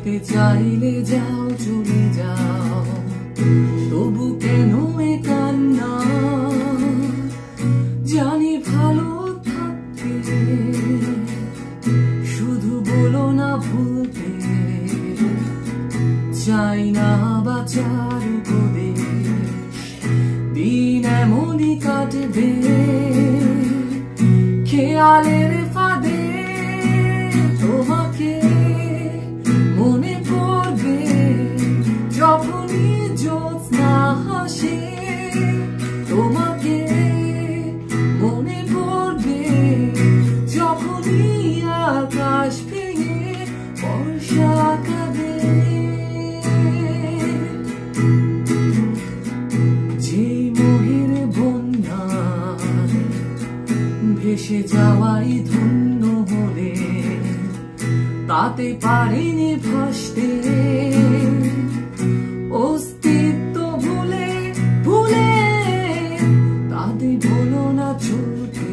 যেতে চাইলে যাও, চলে যাও, তবু কেন এ কান্না? জানি ভালো থাকতে, শুধু বলো না ভুলতে। চাই না বাঁচার উপদেশ, দিন এমনই কাটবে খেয়ালের ফাঁদে। তোমাকে মনে পড়বে যখনই জ্যোৎস্না হাসে। তোমাকে মনে পড়বে যখনই আকাশ ভেঙে বর্ষা কাঁদে। যে মোহের বন্যায় ভেসে যাওয়াই ধন্য হলে, তাতে পারেনি ভাসতে অস্তিত্ব ভুলে ভুলে। তাতে বলো না চলতে,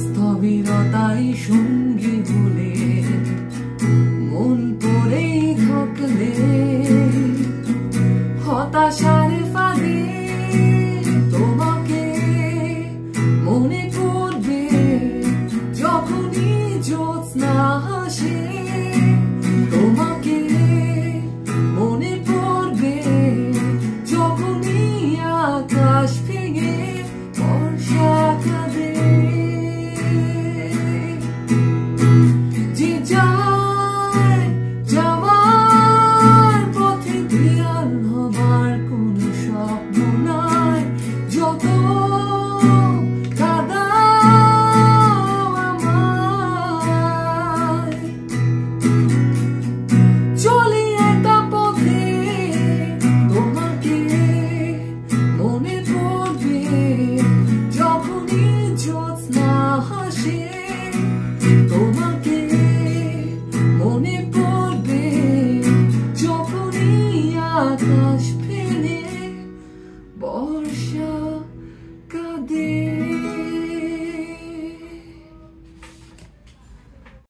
স্থবিরতাই সঙ্গী ভুলে মন পড়েই থাকলে হতাশার ফাঁদে। তোমাকে মনে পড়বে যখনই জ্যোৎস্না হাসে। তোমাকে মনে পড়বে যখনই আকাশ ভেঙে বর্ষা কাঁদে। যে যায় যাওয়ার পথে দেয়াল হবার কোনো স্বপ্ন নাই। যত চলি একা পথে, তোমাকে মনে পড়বে যখনই জ্যোৎস্না হাসে। তোমাকে মনে পড়বে যখনই আকাশ